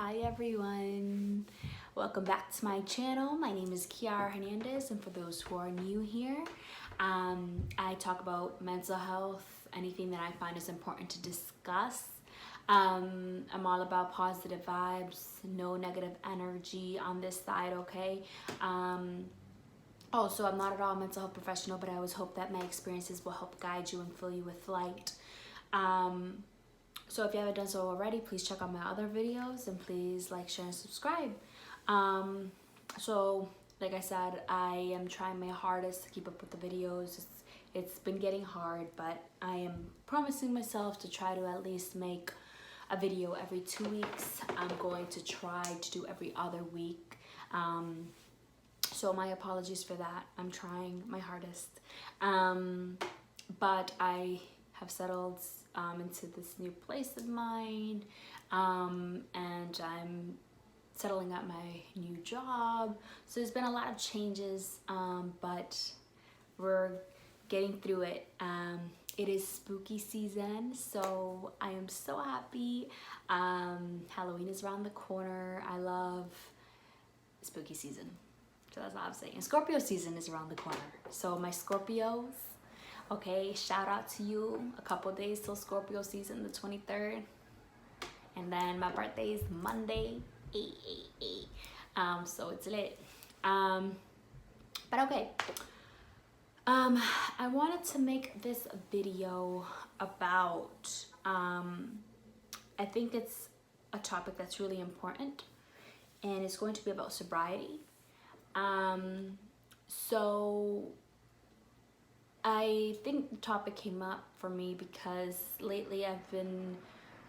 Hi everyone, welcome back to my channel. My name is Kiara Hernandez, and for those who are new here, I talk about mental health, anything that I find is important to discuss. I'm all about positive vibes, no negative energy on this side, okay? Also, I'm not at all a mental health professional, but I always hope that my experiences will help guide you and fill you with light. So if you haven't done so already, please check out my other videos and please like, share, and subscribe. So like I said, I am trying my hardest to keep up with the videos. It's been getting hard, but I am promising myself to try to at least make a video every 2 weeks. I'm going to try to do every other week. So my apologies for that. I'm trying my hardest. But I have settled into this new place of mine, and I'm settling at my new job. So there's been a lot of changes, but we're getting through it. It is spooky season, so I am so happy. Halloween is around the corner. I love spooky season. So that's all I'm saying. And Scorpio season is around the corner. So my Scorpios, okay, shout out to you. A couple days till Scorpio season, the 23rd. And then my birthday is Monday, 8/8/8. So it's lit. But okay. I wanted to make this video about, I think it's a topic that's really important, and it's going to be about sobriety. So I think the topic came up for me because lately I've been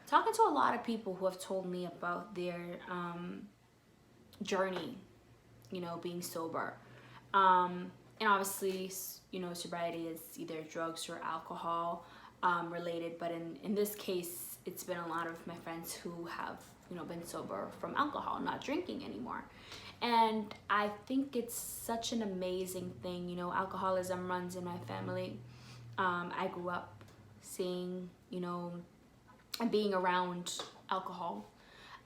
talking to a lot of people who have told me about their journey, being sober. And obviously, sobriety is either drugs or alcohol related, but in this case, it's been a lot of my friends who have, been sober from alcohol, not drinking anymore. And I think it's such an amazing thing. Alcoholism runs in my family. I grew up seeing, and being around alcohol.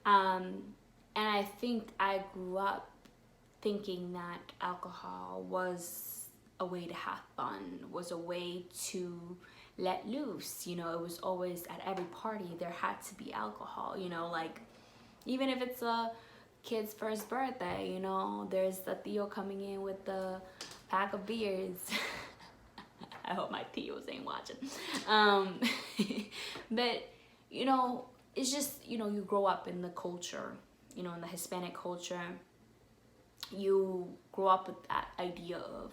And I think I grew up thinking that alcohol was a way to have fun, was a way to let loose. It was always at every party there had to be alcohol, like even if it's a kid's first birthday, there's the Theo coming in with the pack of beers. I hope my Theos ain't watching. But it's just, you grow up in the culture, in the Hispanic culture. You grow up with that idea of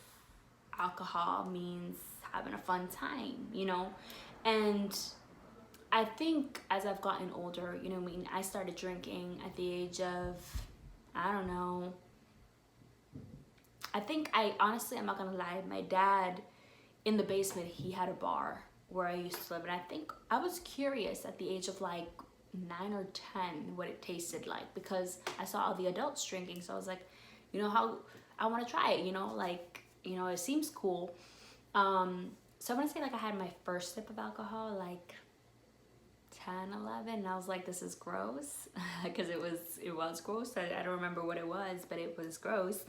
alcohol means having a fun time, and I think as I've gotten older, I started drinking at the age of, I don't know. I think I'm not gonna lie, my dad, in the basement, he had a bar where I used to live, and I think I was curious at the age of like 9 or 10 what it tasted like, because I saw all the adults drinking, so I was like, how I want to try it, it seems cool. So I want to say like I had my first sip of alcohol like 10, 11, and I was like, this is gross, because it was gross. I don't remember what it was, but it was gross.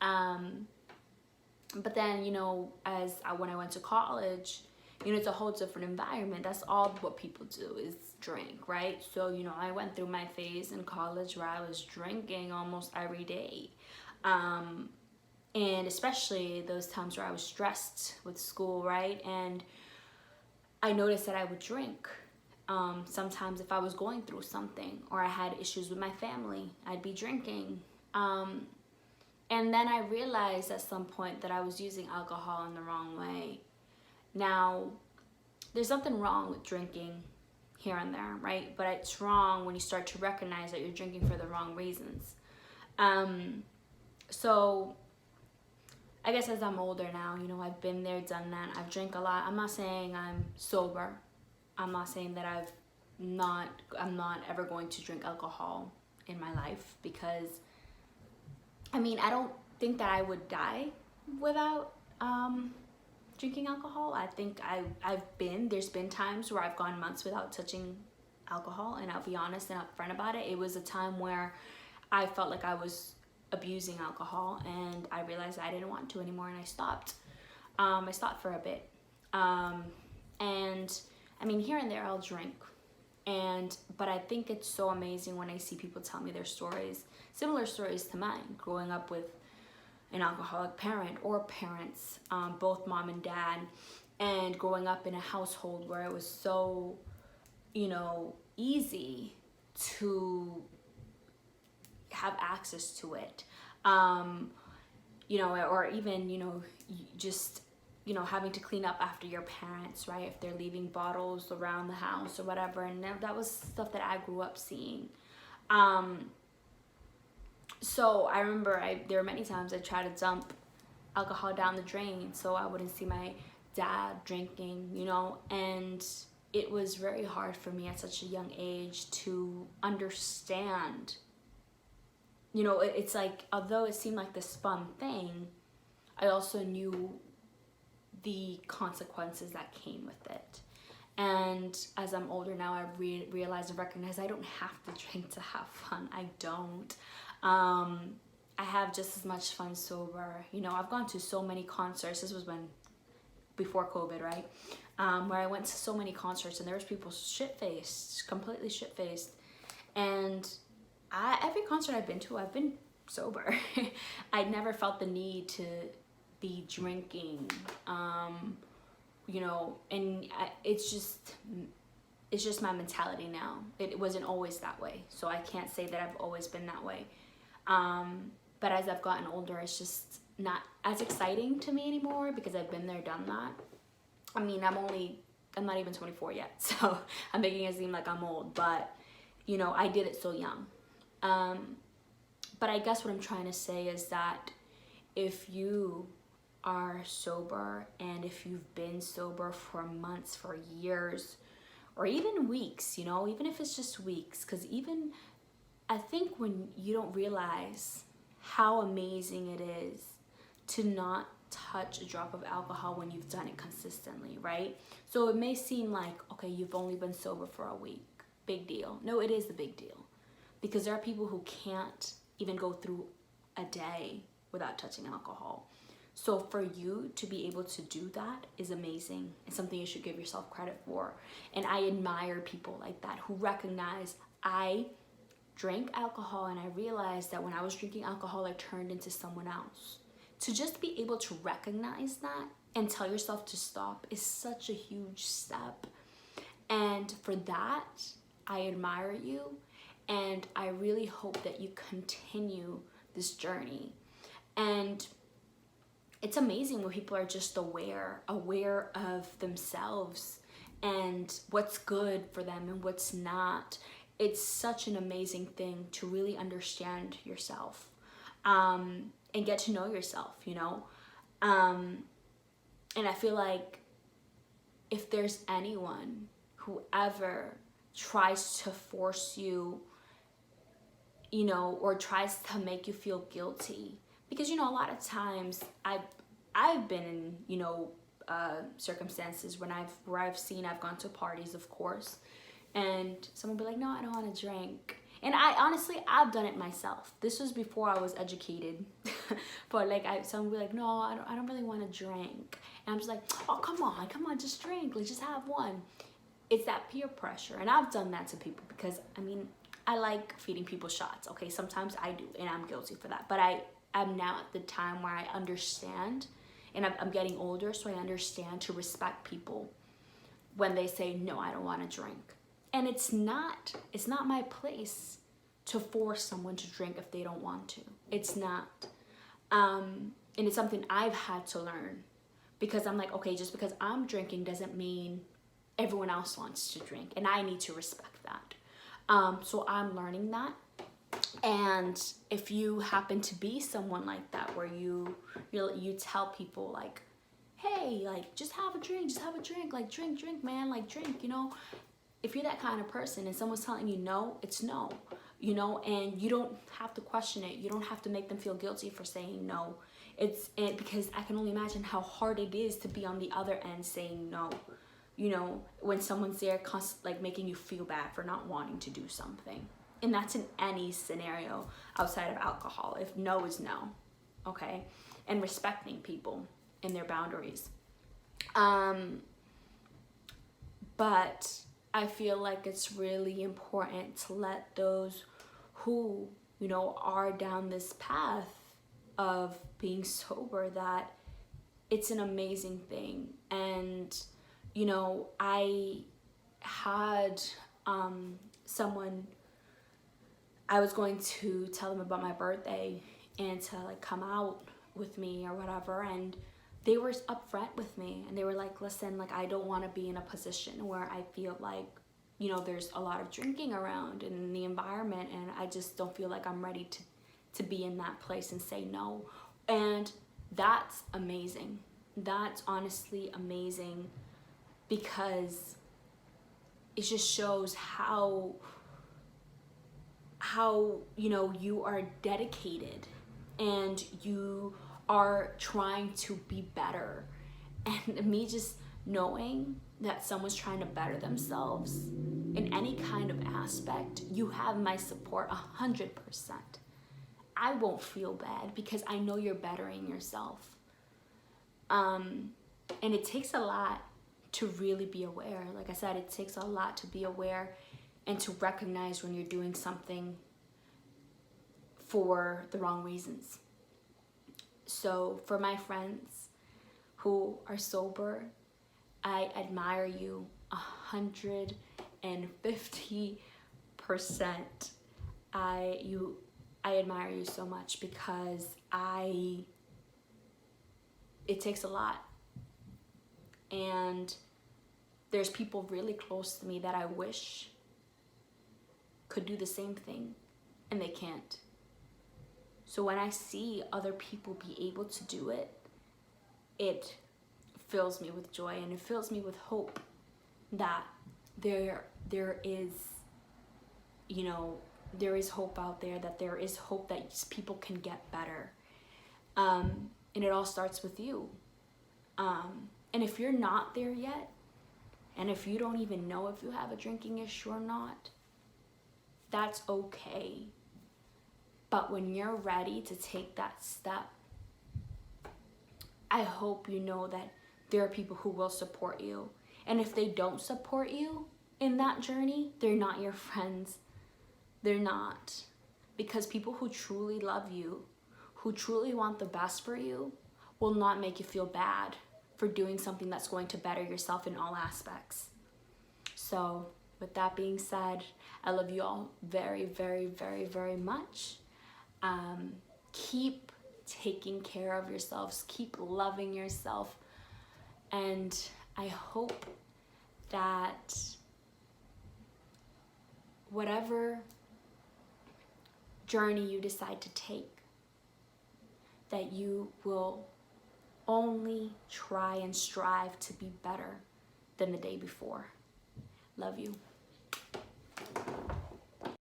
But then, when I went to college, it's a whole different environment. That's all what people do is drink, right? So, I went through my phase in college where I was drinking almost every day. And especially those times where I was stressed with school, right? And I noticed that I would drink. Sometimes if I was going through something or I had issues with my family, I'd be drinking. And then I realized at some point that I was using alcohol in the wrong way. Now, there's nothing wrong with drinking here and there, right? But it's wrong when you start to recognize that you're drinking for the wrong reasons. So I guess as I'm older now, I've been there, done that. I've drank a lot. I'm not saying I'm sober. I'm not saying that I'm not ever going to drink alcohol in my life, because I don't think that I would die without drinking alcohol. I think there's been times where I've gone months without touching alcohol, and I'll be honest and upfront about it. It was a time where I felt like I was abusing alcohol, and I realized I didn't want to anymore, and I stopped. I stopped for a bit. And I mean, here and there I'll drink. But I think it's so amazing when I see people tell me their stories, similar stories to mine, growing up with an alcoholic parent or parents, both mom and dad, and growing up in a household where it was so, easy to have access to it. Or even, just, having to clean up after your parents, right? If they're leaving bottles around the house or whatever. And that was stuff that I grew up seeing. So I remember there were many times I tried to dump alcohol down the drain so I wouldn't see my dad drinking, and it was very hard for me at such a young age to understand. It's like, although it seemed like this fun thing, I also knew the consequences that came with it. And as I'm older now, I realize and recognize I don't have to drink to have fun. I don't. I have just as much fun sober. I've gone to so many concerts. This was before COVID, right? Where I went to so many concerts, and there was people shit-faced, completely shit-faced. And every concert I've been to, I've been sober. I never felt the need to be drinking, and it's just my mentality now. It wasn't always that way, so I can't say that I've always been that way. But as I've gotten older, it's just not as exciting to me anymore because I've been there, done that. I mean, I'm not even 24 yet, so I'm making it seem like I'm old, but I did it so young. But I guess what I'm trying to say is that if you are sober, and if you've been sober for months, for years, or even weeks, even if it's just weeks, because I think when you don't realize how amazing it is to not touch a drop of alcohol when you've done it consistently, right? So it may seem like, okay, you've only been sober for a week, big deal. No, it is a big deal, because there are people who can't even go through a day without touching alcohol. So for you to be able to do that is amazing. It's something you should give yourself credit for. And I admire people like that who recognize, I drank alcohol and I realized that when I was drinking alcohol, I turned into someone else. To just be able to recognize that and tell yourself to stop is such a huge step. And for that, I admire you. And I really hope that you continue this journey. And it's amazing when people are just aware of themselves and what's good for them and what's not. It's such an amazing thing to really understand yourself, and get to know yourself, and I feel like if there's anyone who ever tries to force you, or tries to make you feel guilty, because a lot of times I've been in circumstances where I've gone to parties, of course, and someone will be like, no, I don't want to drink. And I've done it myself. This was before I was educated. But someone will be like, no, I don't really want to drink. And I'm just like, oh, come on, just drink. Let's just have one. It's that peer pressure. And I've done that to people because, I like feeding people shots. Okay, sometimes I do, and I'm guilty for that. But I'm now at the time where I understand, and I'm getting older, so I understand to respect people when they say, no, I don't want to drink. And it's not my place to force someone to drink if they don't want to. It's not. And it's something I've had to learn, because I'm like, okay, just because I'm drinking doesn't mean everyone else wants to drink, and I need to respect that. So I'm learning that. And if you happen to be someone like that, where you tell people like, hey, just have a drink, like drink, man, like drink, if you're that kind of person and someone's telling you no, it's no, and you don't have to question it. You don't have to make them feel guilty for saying no. Because I can only imagine how hard it is to be on the other end saying no. you know, when someone's there like making you feel bad for not wanting to do something. And that's in any scenario outside of alcohol. If no is no, okay? And respecting people and their boundaries. But I feel like it's really important to let those who, you know, are down this path of being sober, that it's an amazing thing. And, you know, I had someone, I was going to tell them about my birthday and to like come out with me or whatever, and they were upfront with me, and they were like, listen, like, I don't want to be in a position where I feel like, you know, there's a lot of drinking around in the environment, and I just don't feel like I'm ready to be in that place and say no. And that's amazing. That's honestly amazing, because it just shows how, you know, you are dedicated and you are trying to be better. And me just knowing that someone's trying to better themselves in any kind of aspect, you have my support 100%. I won't feel bad because I know you're bettering yourself. And it takes a lot to really be aware. Like I said, it takes a lot to be aware and to recognize when you're doing something for the wrong reasons. So for my friends who are sober, I admire you 150%. I admire you so much, because it takes a lot. And there's people really close to me that I wish could do the same thing, and they can't. So when I see other people be able to do it, it fills me with joy, and it fills me with hope that there is, you know, there is hope out there, that there is hope that people can get better. And it all starts with you. And if you're not there yet, and if you don't even know if you have a drinking issue or not, that's okay. But when you're ready to take that step, I hope you know that there are people who will support you. And if they don't support you in that journey, they're not your friends. They're not. Because people who truly love you, who truly want the best for you, will not make you feel bad for doing something that's going to better yourself in all aspects. So with that being said, I love you all very, very, very, very much. Keep taking care of yourselves, keep loving yourself, and I hope that whatever journey you decide to take, that you will only try and strive to be better than the day before. Love you.